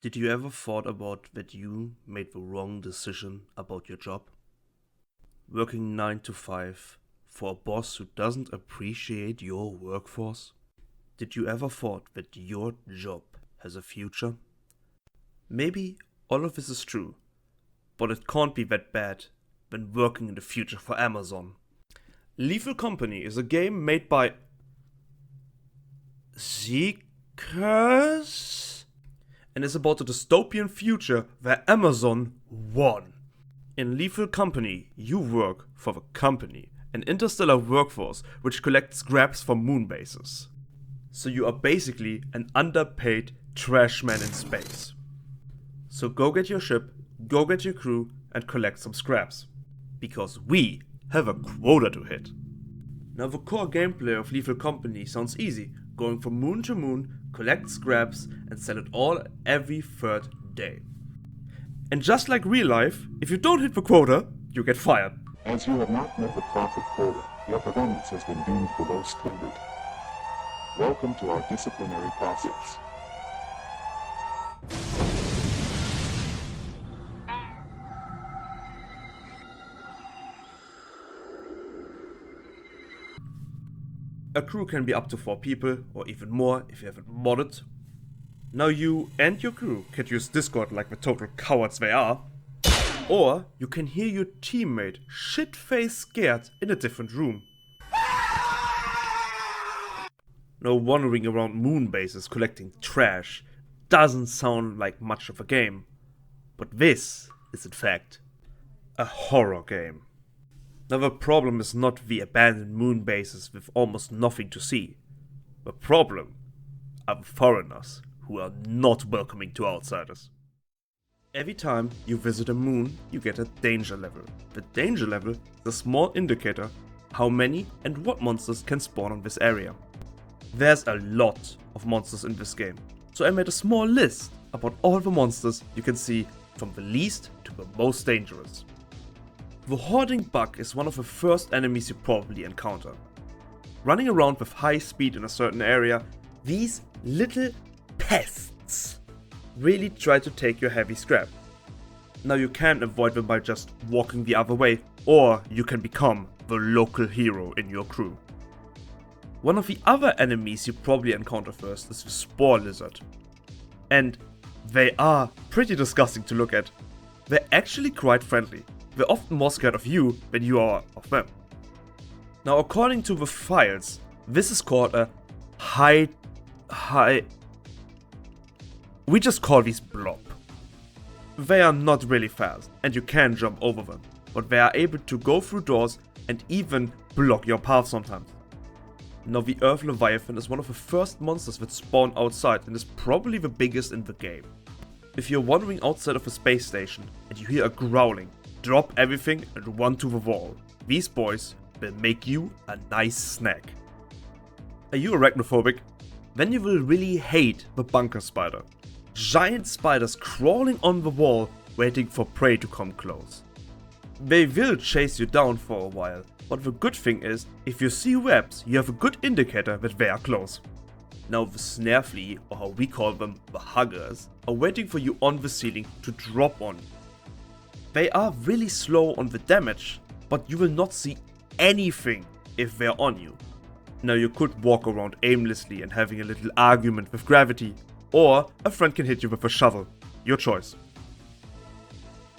Did you ever thought about that you made the wrong decision about your job? Working 9 to 5 for a boss who doesn't appreciate your workforce? Did you ever thought that your job has a future? Maybe all of this is true, but it can't be that bad when working in the future for Amazon. Lethal Company is a game made by Seekers and is about a dystopian future where Amazon won. In Lethal Company, you work for the company, an interstellar workforce which collects scraps from moon bases. So you are basically an underpaid trash man in space. So go get your ship, go get your crew, and collect some scraps. Because we have a quota to hit. Now the core gameplay of Lethal Company sounds easy. Going from moon to moon, collect scraps, and sell it all every third day. And just like real life, if you don't hit the quota, you get fired. As you have not met the profit quota, your performance has been deemed below standard. Welcome to our disciplinary process. A crew can be up to 4 people, or even more if you have it modded. Now you and your crew can use Discord like the total cowards they are. Or you can hear your teammate shit-faced scared in a different room. Now wandering around moon bases collecting trash doesn't sound like much of a game. But this is in fact a horror game. Now the problem is not the abandoned moon bases with almost nothing to see. The problem are the foreigners who are not welcoming to outsiders. Every time you visit a moon, you get a danger level. The danger level is a small indicator how many and what monsters can spawn on this area. There's a lot of monsters in this game, so I made a small list about all the monsters you can see from the least to the most dangerous. The hoarding bug is one of the first enemies you probably encounter. Running around with high speed in a certain area, these little pests really try to take your heavy scrap. Now you can avoid them by just walking the other way, or you can become the local hero in your crew. One of the other enemies you probably encounter first is the spore lizard. And they are pretty disgusting to look at. They're actually quite friendly. They're often more scared of you than you are of them. Now according to the files, this is called a high... We just call these blob. They are not really fast and you can jump over them, but they are able to go through doors and even block your path sometimes. Now the Earth Leviathan is one of the first monsters that spawn outside and is probably the biggest in the game. If you're wandering outside of a space station and you hear a growling, drop everything and run to the wall. These boys will make you a nice snack. Are you arachnophobic? Then you will really hate the bunker spider. Giant spiders crawling on the wall waiting for prey to come close. They will chase you down for a while, but the good thing is, if you see webs, you have a good indicator that they are close. Now the snare flea, or how we call them, the huggers, are waiting for you on the ceiling to drop on you. They are really slow on the damage, but you will not see anything if they're on you. Now you could walk around aimlessly and having a little argument with gravity, or a friend can hit you with a shovel. Your choice.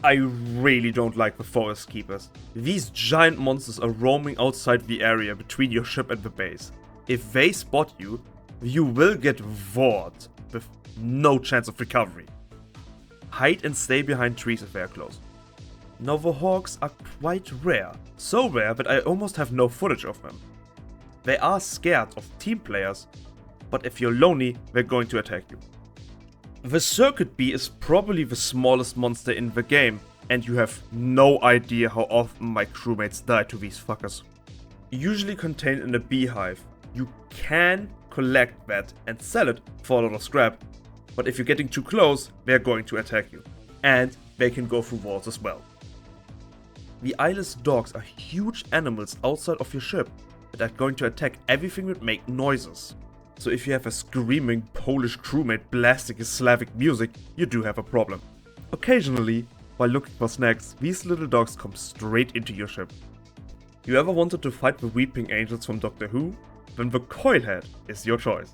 I really don't like the forest keepers. These giant monsters are roaming outside the area between your ship and the base. If they spot you, you will get vored with no chance of recovery. Hide and stay behind trees if they are close. Now the hawks are quite rare, so rare that I almost have no footage of them. They are scared of team players, but if you're lonely, they're going to attack you. The circuit bee is probably the smallest monster in the game, and you have no idea how often my crewmates die to these fuckers. Usually contained in a beehive, you can collect that and sell it for a lot of scrap, but if you're getting too close, they're going to attack you, and they can go through walls as well. The eyeless dogs are huge animals outside of your ship that are going to attack everything that makes noises. So if you have a screaming Polish crewmate blasting his Slavic music, you do have a problem. Occasionally, while looking for snacks, these little dogs come straight into your ship. You ever wanted to fight the Weeping Angels from Doctor Who? Then the Coilhead is your choice.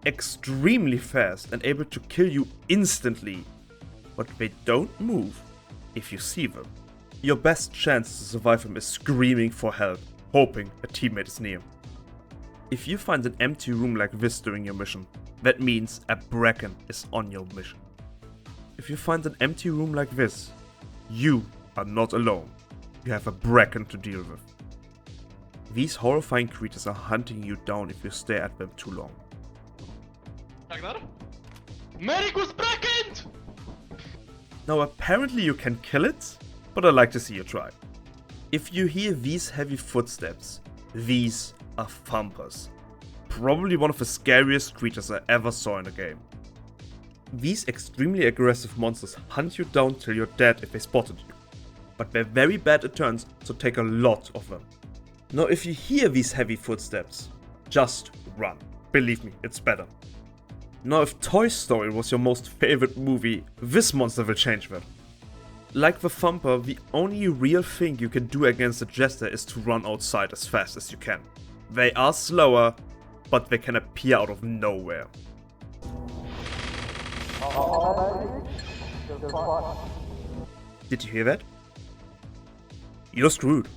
Extremely fast and able to kill you instantly, but they don't move if you see them. Your best chance to survive them is screaming for help, hoping a teammate is near. If you find an empty room like this during your mission, that means a Bracken is on your mission. If you find an empty room like this, you are not alone. You have a Bracken to deal with. These horrifying creatures are hunting you down if you stare at them too long. Ragnar? Merik was Bracken! Now apparently you can kill it, but I'd like to see you try. If you hear these heavy footsteps, these are thumpers. Probably one of the scariest creatures I ever saw in a game. These extremely aggressive monsters hunt you down till you're dead if they spotted you. But they're very bad at turns, so take a lot of them. Now if you hear these heavy footsteps, just run. Believe me, it's better. Now if Toy Story was your most favorite movie, this monster will change that. Like the Thumper, the only real thing you can do against the Jester is to run outside as fast as you can. They are slower, but they can appear out of nowhere. Did you hear that? You're screwed.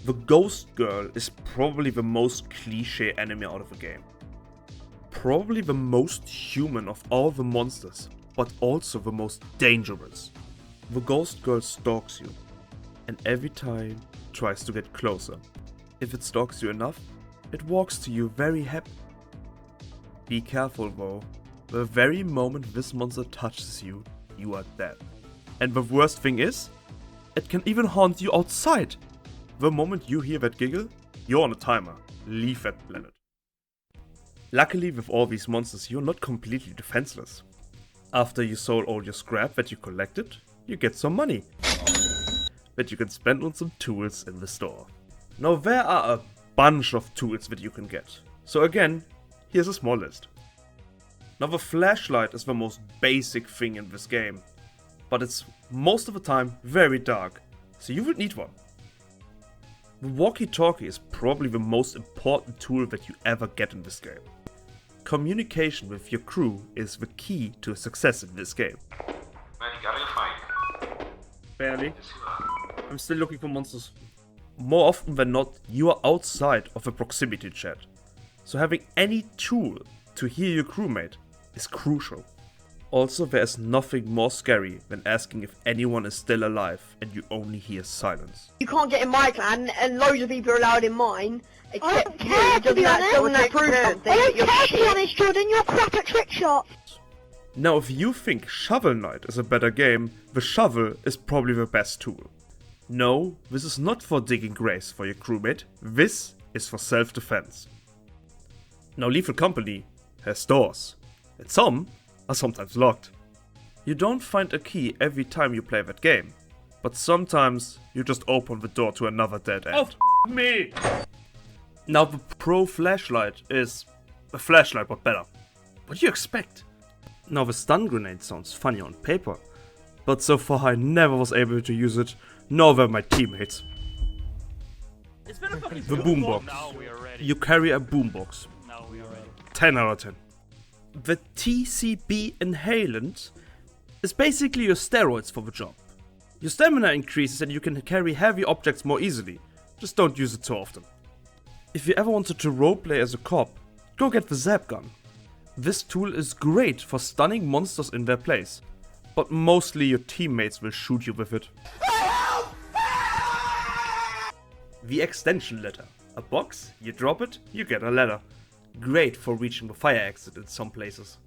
The Ghost Girl is probably the most cliché enemy out of the game. Probably the most human of all the monsters, but also the most dangerous. The Ghost Girl stalks you, and every time tries to get closer. If it stalks you enough, it walks to you very happy. Be careful though, the very moment this monster touches you, you are dead. And the worst thing is, it can even haunt you outside. The moment you hear that giggle, you're on a timer. Leave that planet. Luckily with all these monsters, you're not completely defenseless. After you sold all your scrap that you collected, you get some money that you can spend on some tools in the store. Now there are a bunch of tools that you can get. So again, here's a small list. Now the flashlight is the most basic thing in this game, but it's most of the time very dark, so you would need one. The walkie-talkie is probably the most important tool that you ever get in this game. Communication with your crew is the key to success in this game. Merik, are you fine? Barely. I'm still looking for monsters. More often than not, you are outside of a proximity chat, so having any tool to hear your crewmate is crucial. Also, there is nothing more scary than asking if anyone is still alive and you only hear silence. You can't get in my clan, and loads of people are allowed in mine. I don't care, to be honest. Doesn't that prove something? I don't You're care, to be shit. honest, Jordan. You're crap at trick shots. Now, if you think Shovel Knight is a better game, the shovel is probably the best tool. No, this is not for digging graves for your crewmate, this is for self-defense. Now, Lethal Company has doors, and some are sometimes locked. You don't find a key every time you play that game, but sometimes you just open the door to another dead end. Oh, me! Now the Pro flashlight is a flashlight but better. What do you expect? Now the stun grenade sounds funny on paper, but so far I never was able to use it, nor were my teammates. The boombox. You carry a boombox. 10 out of 10. The TCB Inhalant is basically your steroids for the job. Your stamina increases and you can carry heavy objects more easily, just don't use it so often. If you ever wanted to roleplay as a cop, go get the Zap Gun. This tool is great for stunning monsters in their place, but mostly your teammates will shoot you with it. The Extension Ladder. A box, you drop it, you get a ladder. Great for reaching the fire exit in some places.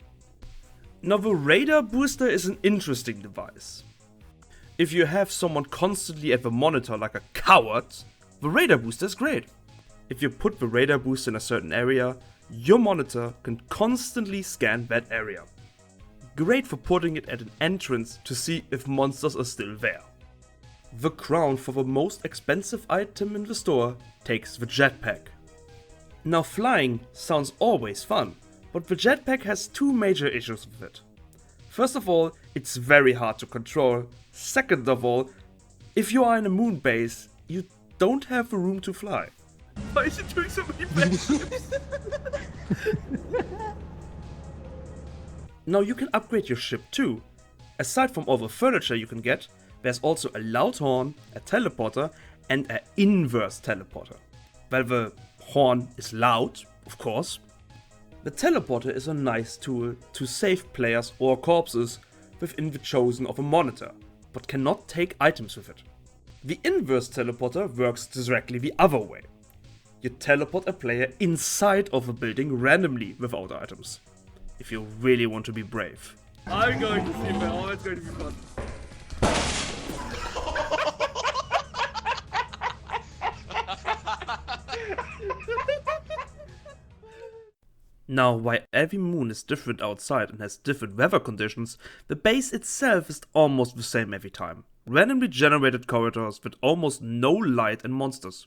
Now the radar booster is an interesting device. If you have someone constantly at the monitor like a coward, the radar booster is great. If you put the radar booster in a certain area, your monitor can constantly scan that area. Great for putting it at an entrance to see if monsters are still there. The crown for the most expensive item in the store takes the jetpack. Now flying sounds always fun, but the jetpack has two major issues with it. First of all, it's very hard to control. Second of all, if you are in a moon base, you don't have the room to fly. Why is it doing so many backflips? Now you can upgrade your ship too. Aside from all the furniture you can get, there's also a loud horn, a teleporter, and an inverse teleporter. Well, the horn is loud, of course. The teleporter is a nice tool to save players or corpses within the chosen of a monitor, but cannot take items with it. The inverse teleporter works directly the other way. You teleport a player inside of a building randomly without items, if you really want to be brave. I'm going to see that. Oh, it's going to be fun. Now, while every moon is different outside and has different weather conditions, the base itself is almost the same every time. Randomly generated corridors with almost no light and monsters.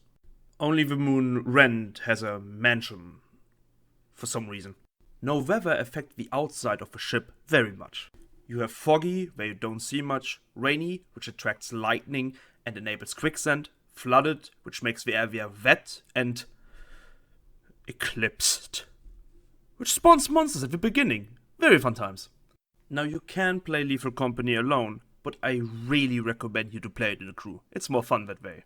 Only the moon Rend has a mansion, for some reason. No weather affects the outside of the ship very much. You have foggy, where you don't see much, rainy, which attracts lightning and enables quicksand, flooded, which makes the area wet, and eclipsed, which spawns monsters at the beginning. Very fun times. Now you can play Lethal Company alone, but I really recommend you to play it in a crew. It's more fun that way.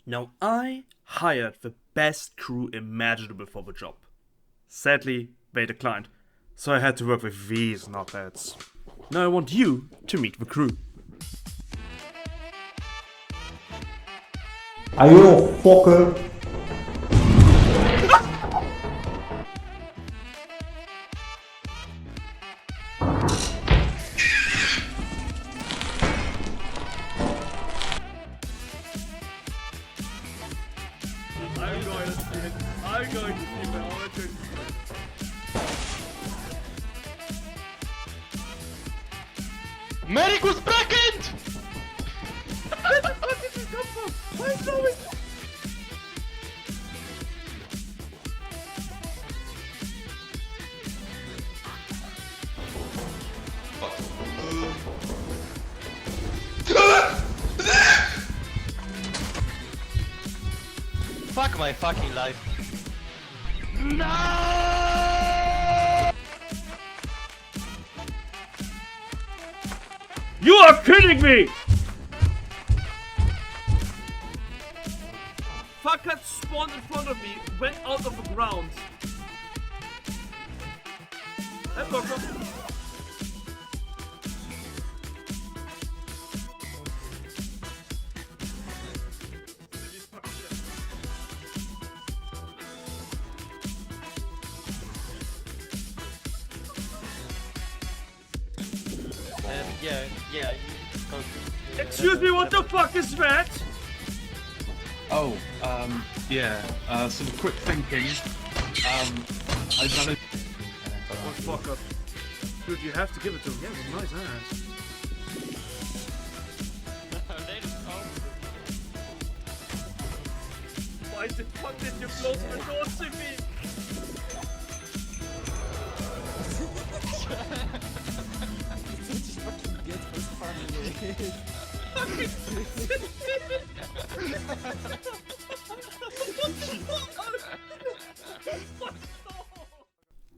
Now I hired the best crew imaginable for the job. Sadly, they declined, so I had to work with these knotheads. Now I want you to meet the crew. Are you a fucker? I'm going to see it. Merik was bracket! Where the fuck did you come from? I know it! Fuck my fucking life. You are kidding me! Fucker spawned in front of me, went out of the ground. That's awesome. Yeah. Excuse me, what the fuck is that? Oh, yeah, some quick thinking. I managed. What fuck up? Dude, you have to give it to him. He has a nice ass. Why the fuck did you close the door to me?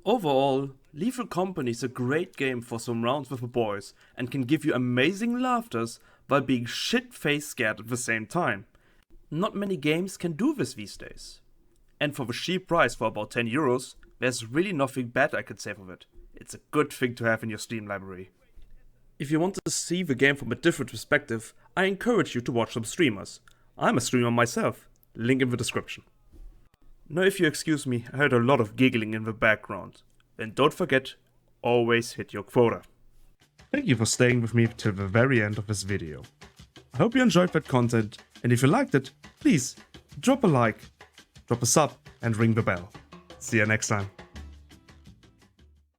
Overall, Lethal Company is a great game for some rounds with the boys and can give you amazing laughters while being shit-faced scared at the same time. Not many games can do this these days. And for the cheap price for about 10 euros, there's really nothing bad I could say of it. It's a good thing to have in your Steam library. If you want to see the game from a different perspective, I encourage you to watch some streamers. I'm a streamer myself, link in the description. Now if you excuse me, I heard a lot of giggling in the background. And don't forget, always hit your quota. Thank you for staying with me till the very end of this video. I hope you enjoyed that content, and if you liked it, please drop a like, drop a sub, and ring the bell. See you next time.